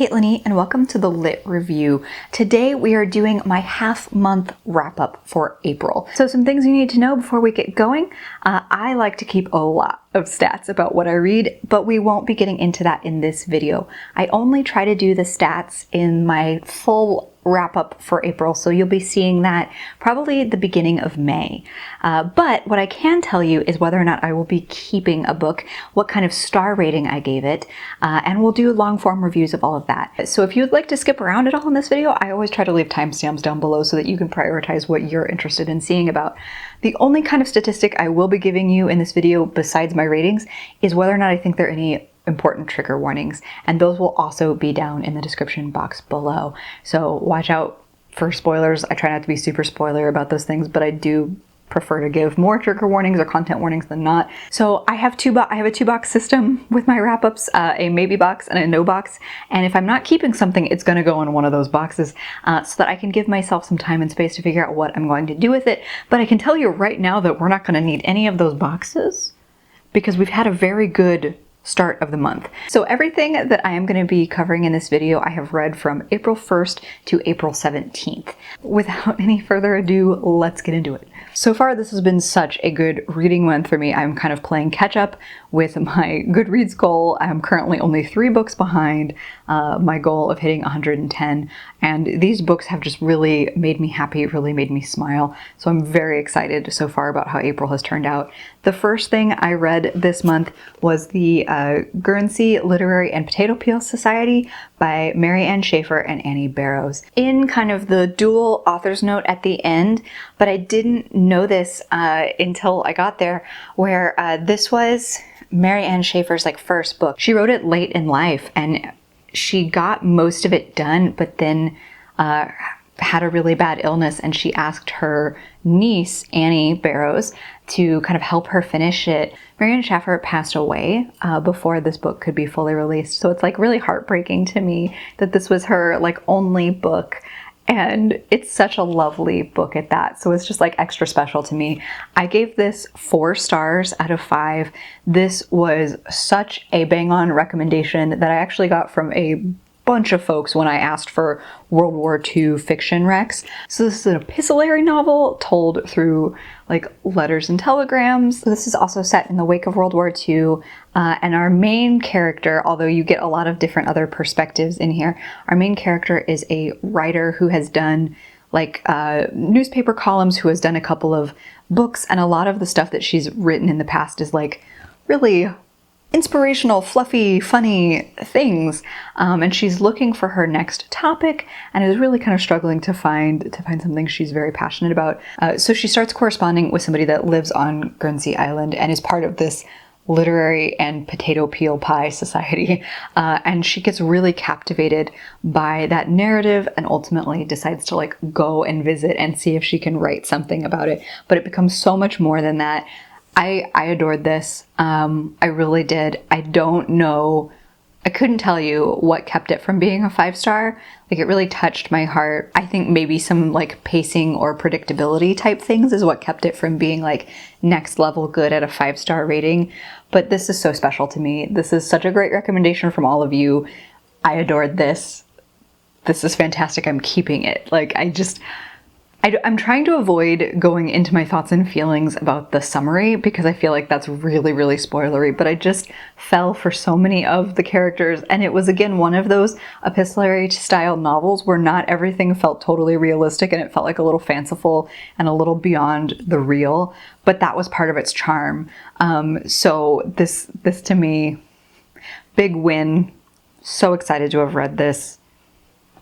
Caitlin E, and welcome to the Lit Review. Today we are doing my half-month wrap-up for April. So some things you need to know before we get going. I like to keep a lot of stats about what I read, but we won't be getting into that in this video. I only try to do the stats in my full wrap-up for April, so you'll be seeing that probably at the beginning of May. But what I can tell you is whether or not I will be keeping a book, what kind of star rating I gave it, and we'll do long-form reviews of all of that. So if you'd like to skip around at all in this video, I always try to leave timestamps down below so that you can prioritize what you're interested in seeing about. The only kind of statistic I will be giving you in this video besides my ratings is whether or not I think there are any important trigger warnings, and those will also be down in the description box below. So watch out for spoilers. I try not to be super spoiler about those things, but I do prefer to give more trigger warnings or content warnings than not. So I have a two-box system with my wrap-ups, a maybe box and a no box. And if I'm not keeping something, it's going to go in one of those boxes so that I can give myself some time and space to figure out what I'm going to do with it. But I can tell you right now that we're not going to need any of those boxes because we've had a very good start of the month. So everything that I am going to be covering in this video, I have read from April 1st to April 17th. Without any further ado, let's get into it. So far, this has been such a good reading month for me. I'm kind of playing catch up with my Goodreads goal. I'm currently only 3 books behind my goal of hitting 110. And these books have just really made me happy, really made me smile. So I'm very excited so far about how April has turned out. The first thing I read this month was the Guernsey Literary and Potato Peel Society by Mary Shaffer and Annie Barrows. In kind of the dual author's note at the end, but I didn't know this until I got there, where this was Mary Shaffer's first book. She wrote it late in life and she got most of it done, but then had a really bad illness, and she asked her niece, Annie Barrows, to kind of help her finish it. Mary Shaffer passed away before this book could be fully released. So it's really heartbreaking to me that this was her only book. And it's such a lovely book at that. So it's just extra special to me. I gave this 4 stars out of 5. This was such a bang-on recommendation that I actually got from a bunch of folks when I asked for World War II fiction recs. So this is an epistolary novel told through letters and telegrams. This is also set in the wake of World War II, and our main character, although you get a lot of different other perspectives in here, our main character is a writer who has done newspaper columns, who has done a couple of books, and a lot of the stuff that she's written in the past is really inspirational, fluffy, funny things, and she's looking for her next topic and is really kind of struggling to find something she's very passionate about. So she starts corresponding with somebody that lives on Guernsey Island and is part of this literary and potato peel pie society, and she gets really captivated by that narrative and ultimately decides to go and visit and see if she can write something about it. But it becomes so much more than that. I adored this. I really did. I don't know. I couldn't tell you what kept it from being a 5-star. It really touched my heart. I think maybe some pacing or predictability type things is what kept it from being next level good at a 5-star rating. But this is so special to me. This is such a great recommendation from all of you. I adored this. This is fantastic. I'm keeping it. I'm trying to avoid going into my thoughts and feelings about the summary because I feel that's really, really spoilery, but I just fell for so many of the characters, and it was, again, one of those epistolary style novels where not everything felt totally realistic and it felt a little fanciful and a little beyond the real, but that was part of its charm. So this to me, big win. So excited to have read this.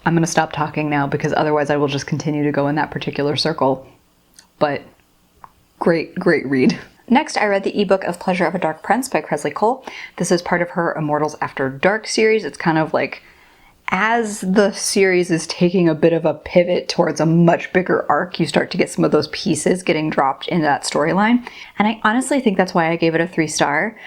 I'm going to stop talking now because otherwise I will just continue to go in that particular circle. But great, great read. Next, I read the ebook of Pleasure of a Dark Prince by Kresley Cole. This is part of her Immortals After Dark series. It's kind of as the series is taking a bit of a pivot towards a much bigger arc, you start to get some of those pieces getting dropped into that storyline. And I honestly think that's why I gave it a 3-star.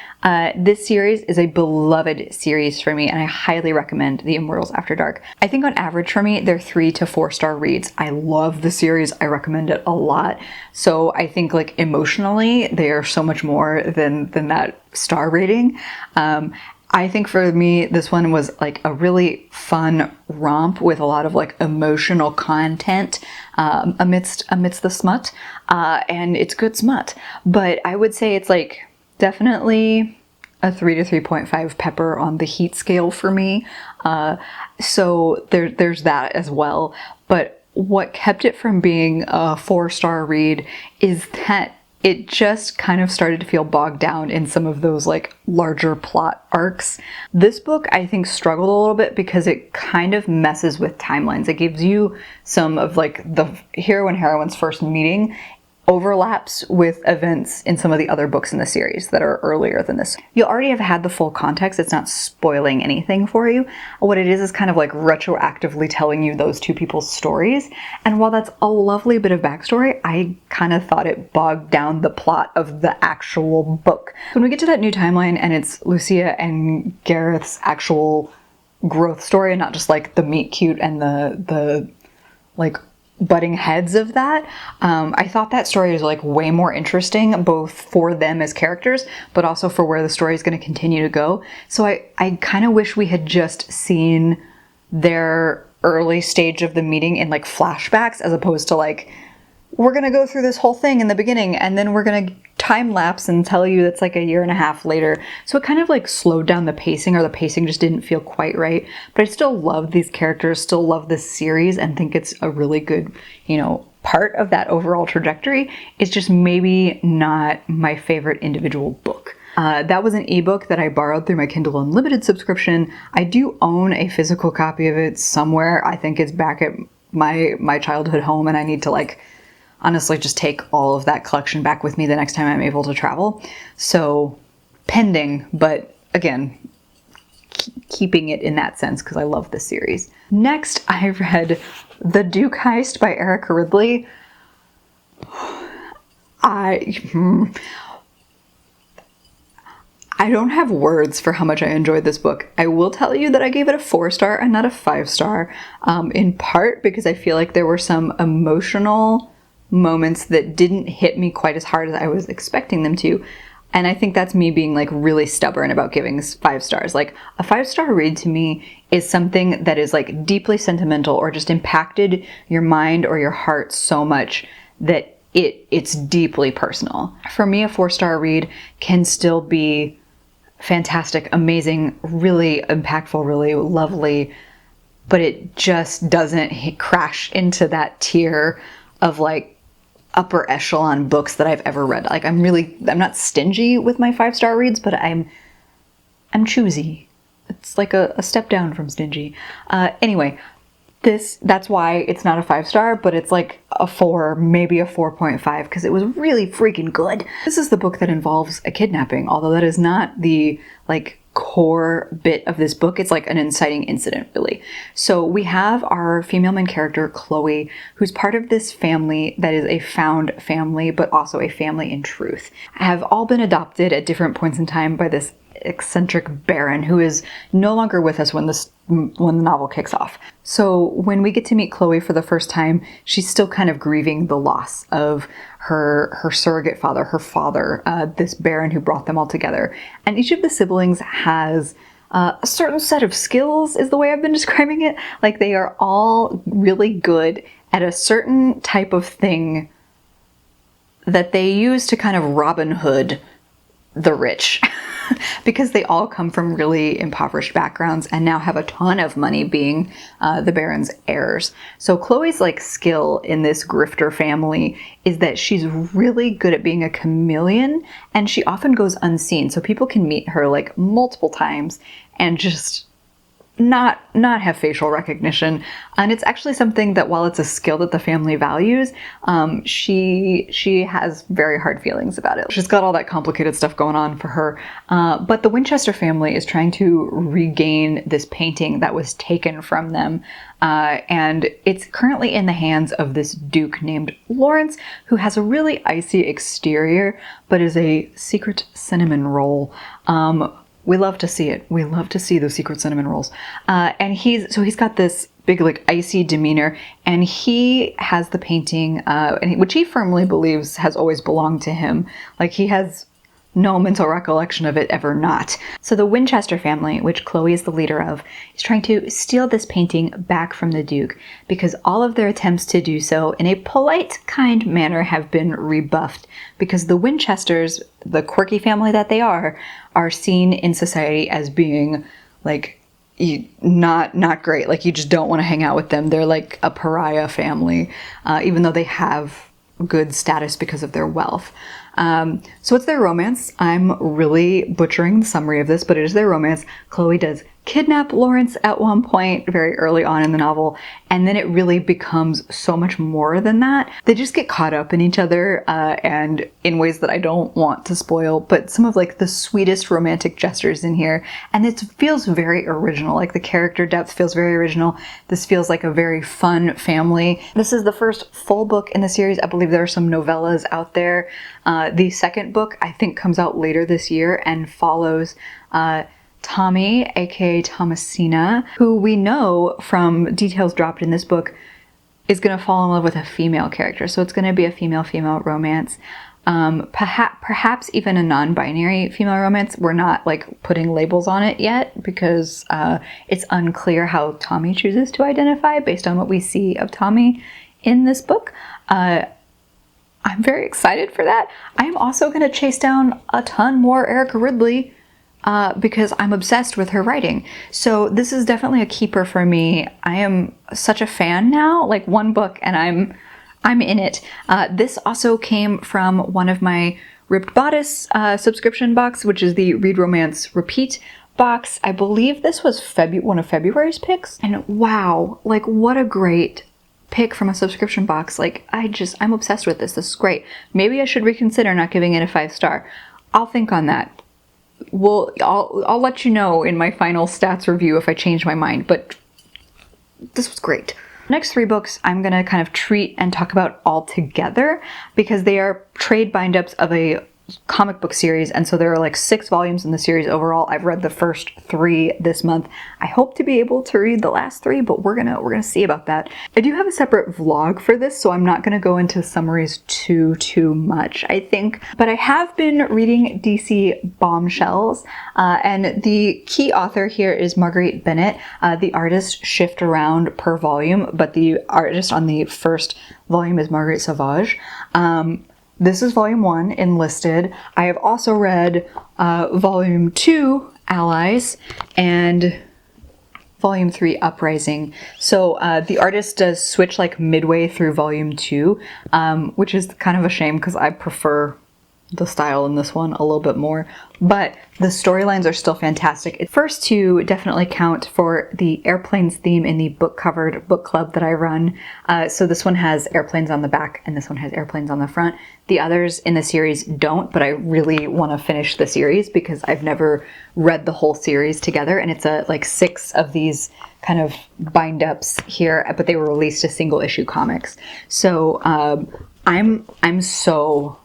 This series is a beloved series for me, and I highly recommend The Immortals After Dark. I think on average for me, they're 3 to 4-star reads. I love the series. I recommend it a lot. So I think emotionally, they are so much more than that star rating. I think for me, this one was like a really fun romp with a lot of like emotional content amidst the smut, and it's good smut. But I would say it's like definitely a 3 to 3.5 pepper on the heat scale for me. So there's that as well. But what kept it from being a 4-star read is that it just kind of started to feel bogged down in some of those like larger plot arcs. This book, I think, struggled a little bit because it kind of messes with timelines. It gives you some of like the hero and heroine's first meeting overlaps with events in some of the other books in the series that are earlier than this. You'll already have had the full context. It's not spoiling anything for you. What it is kind of like retroactively telling you those two people's stories. And while that's a lovely bit of backstory, I kind of thought it bogged down the plot of the actual book. When we get to that new timeline and it's Lucia and Gareth's actual growth story and not just like the meet cute and the like butting heads of that, I thought that story was like way more interesting, both for them as characters, but also for where the story is going to continue to go. So I kind of wish we had just seen their early stage of the meeting in like flashbacks, as opposed to like, we're going to go through this whole thing in the beginning and then we're going to time lapse and tell you it's like a year and a half later. So it kind of like slowed down the pacing, or the pacing just didn't feel quite right. But I still love these characters, still love this series, and think it's a really good, you know, part of that overall trajectory. It's just maybe not my favorite individual book. That was an ebook that I borrowed through my Kindle Unlimited subscription. I do own a physical copy of it somewhere. I think it's back at my childhood home, and I need to like honestly just take all of that collection back with me the next time I'm able to travel. So pending, but again, keeping it in that sense because I love this series. Next, I read The Duke Heist by Erica Ridley. I don't have words for how much I enjoyed this book. I will tell you that I gave it a 4-star and not a 5-star, in part because I feel like there were some emotional moments that didn't hit me quite as hard as I was expecting them to. And I think that's me being like really stubborn about giving 5 stars. Like a 5-star read to me is something that is like deeply sentimental or just impacted your mind or your heart so much that it's deeply personal. For me, a 4-star read can still be fantastic, amazing, really impactful, really lovely, but it just doesn't crash into that tier of like upper echelon books that I've ever read. Like I'm not stingy with my 5-star reads, but I'm choosy. It's like a step down from stingy. Anyway, that's why it's not a 5-star, but it's like a 4, maybe a 4.5, because it was really freaking good. This is the book that involves a kidnapping, although that is not the like core bit of this book. It's like an inciting incident, really. So we have our female main character, Chloe, who's part of this family that is a found family, but also a family in truth. Have all been adopted at different points in time by this eccentric baron who is no longer with us when the novel kicks off. So when we get to meet Chloe for the first time, she's still kind of grieving the loss of her surrogate father, her father, this baron who brought them all together. And each of the siblings has a certain set of skills, is the way I've been describing it. Like they are all really good at a certain type of thing that they use to kind of Robin Hood the rich. Because they all come from really impoverished backgrounds and now have a ton of money being the Baron's heirs. So Chloe's like skill in this grifter family is that she's really good at being a chameleon, and she often goes unseen. So people can meet her like multiple times and just not have facial recognition. And it's actually something that, while it's a skill that the family values, she has very hard feelings about it. She's got all that complicated stuff going on for her. But the Winchester family is trying to regain this painting that was taken from them. And it's currently in the hands of this duke named Lawrence, who has a really icy exterior, but is a secret cinnamon roll. We love to see it. We love to see those secret cinnamon rolls. And he's got this big, like, icy demeanor, and he has the painting, which he firmly believes has always belonged to him. Like, he has no mental recollection of it ever not. So the Winchester family, which Chloe is the leader of, is trying to steal this painting back from the Duke because all of their attempts to do so in a polite, kind manner have been rebuffed because the Winchesters, the quirky family that they are seen in society as being like not great. Like you just don't want to hang out with them. They're like a pariah family, even though they have good status because of their wealth. So it's their romance. I'm really butchering the summary of this, but it is their romance. Chloe does kidnap Lawrence at one point very early on in the novel, and then it really becomes so much more than that. They just get caught up in each other and in ways that I don't want to spoil, but some of like the sweetest romantic gestures in here, and it feels very original. Like the character depth feels very original. This feels like a very fun family. This is the first full book in the series. I believe there are some novellas out there. The second book I think comes out later this year and follows Tommy, aka Thomasina, who we know from details dropped in this book is going to fall in love with a female character. So it's going to be a female-female romance. Perhaps even a non-binary female romance. We're not like putting labels on it yet because it's unclear how Tommy chooses to identify based on what we see of Tommy in this book. I'm very excited for that. I'm also going to chase down a ton more Erica Ridley because I'm obsessed with her writing. So this is definitely a keeper for me. I am such a fan now, like one book and I'm in it. This also came from one of my Ripped Bodice subscription box, which is the Read Romance Repeat box. I believe this was one of February's picks. And wow, like what a great pick from a subscription box. Like I'm obsessed with this. This is great. Maybe I should reconsider not giving it a 5-star. I'll think on that. I'll let you know in my final stats review if I change my mind, but this was great. Next 3 books I'm going to kind of treat and talk about all together because they are trade bind-ups of a comic book series, and so there are like 6 volumes in the series overall. I've read the first 3 this month. I hope to be able to read the last 3, but we're gonna see about that. I do have a separate vlog for this, so I'm not gonna go into summaries too much, I think. But I have been reading DC Bombshells, and the key author here is Marguerite Bennett. The artists shift around per volume, but the artist on the first volume is Marguerite Sauvage. This is volume 1, Enlisted. I have also read volume 2, Allies, and volume 3, Uprising. So the artist does switch like midway through volume 2, which is kind of a shame because I prefer the style in this one a little bit more, but the storylines are still fantastic. The first 2 definitely count for the airplanes theme in the book covered book club that I run. So this one has airplanes on the back and this one has airplanes on the front. The others in the series don't, but I really want to finish the series because I've never read the whole series together, and it's like 6 of these kind of bind-ups here, but they were released as single issue comics. So I'm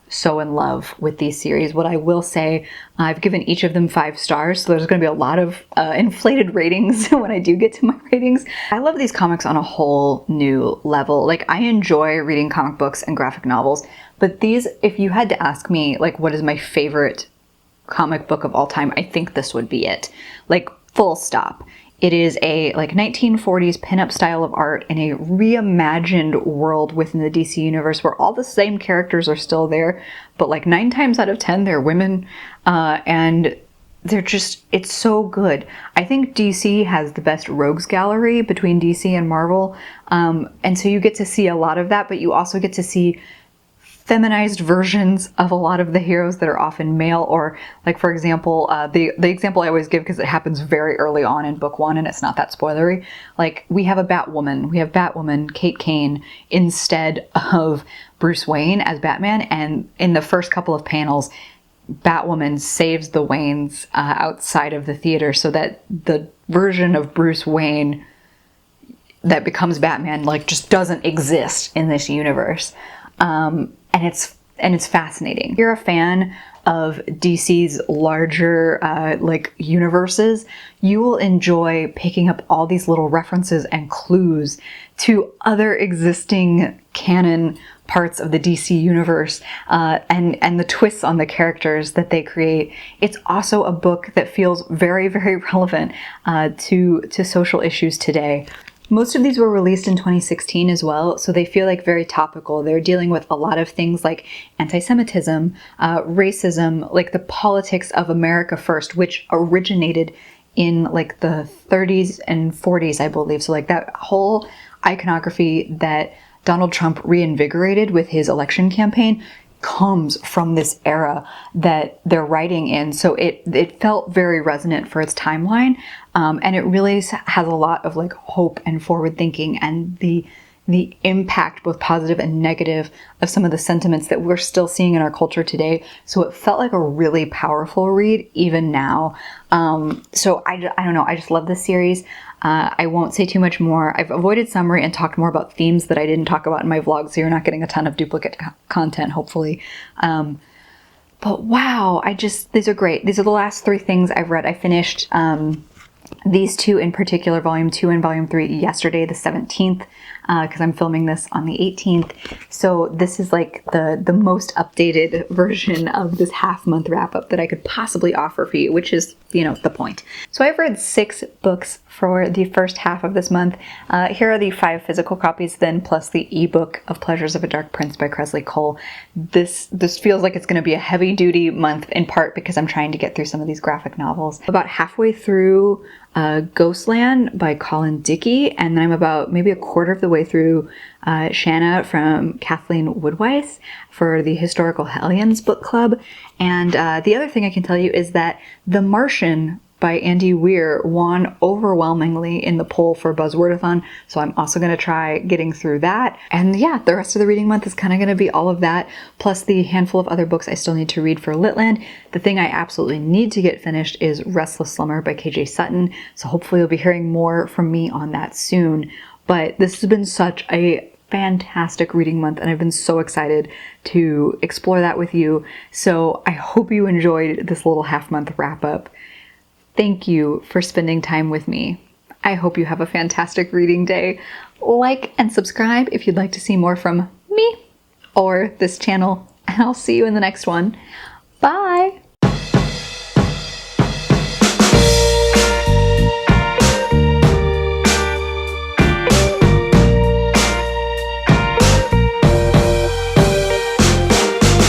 so in love with these series. What I will say, I've given each of them 5 stars, so there's going to be a lot of inflated ratings when I do get to my ratings. I love these comics on a whole new level. Like, I enjoy reading comic books and graphic novels, but these, if you had to ask me, like, what is my favorite comic book of all time, I think this would be it. Like, full stop. It is a like 1940s pinup style of art in a reimagined world within the DC universe where all the same characters are still there, but like 9 times out of 10 they're women, and they're just, it's so good. I think DC has the best rogues gallery between DC and Marvel, and so you get to see a lot of that, but you also get to see feminized versions of a lot of the heroes that are often male, or like, for example, the example I always give because it happens very early on in book 1 and it's not that spoilery. Like, we have Batwoman, Kate Kane, instead of Bruce Wayne as Batman, and in the first couple of panels, Batwoman saves the Waynes outside of the theater so that the version of Bruce Wayne that becomes Batman like just doesn't exist in this universe. And it's fascinating. If you're a fan of DC's larger like universes, you will enjoy picking up all these little references and clues to other existing canon parts of the DC universe and the twists on the characters that they create. It's also a book that feels very, very relevant to social issues today. Most of these were released in 2016 as well, so they feel like very topical. They're dealing with a lot of things like anti-Semitism, racism, like the politics of America First, which originated in like the 30s and 40s, I believe. So like that whole iconography that Donald Trump reinvigorated with his election campaign comes from this era that they're writing in. So it felt very resonant for its timeline. And it really has a lot of like hope and forward thinking and the impact, both positive and negative, of some of the sentiments that we're still seeing in our culture today. So it felt like a really powerful read even now. So I don't know, I just love this series. I won't say too much more. I've avoided summary and talked more about themes that I didn't talk about in my vlog, so you're not getting a ton of duplicate content, hopefully. But wow, these are great. These are the last 3 things I've read. I finished these 2 in particular, volume 2 and volume 3, yesterday, the 17th, because I'm filming this on the 18th. So this is like the most updated version of this half-month wrap-up that I could possibly offer for you, which is, you know, the point. So I've read 6 books for the first half of this month. Here are the 5 physical copies then, plus the ebook of Pleasures of a Dark Prince by Kresley Cole. This feels like it's going to be a heavy-duty month, in part because I'm trying to get through some of these graphic novels. About halfway through Ghostland by Colin Dickey, and then I'm about maybe a quarter of the way through Shanna from Kathleen Woodwise for the Historical Hellions book club. And the other thing I can tell you is that The Martian by Andy Weir won overwhelmingly in the poll for Buzzwordathon, so I'm also going to try getting through that. And yeah, the rest of the reading month is kind of going to be all of that, plus the handful of other books I still need to read for Litland. The thing I absolutely need to get finished is Restless Slumber by KJ Sutton, so hopefully you'll be hearing more from me on that soon. But this has been such a fantastic reading month, and I've been so excited to explore that with you. So I hope you enjoyed this little half-month wrap-up. Thank you for spending time with me. I hope you have a fantastic reading day. Like and subscribe if you'd like to see more from me or this channel, and I'll see you in the next one. Bye!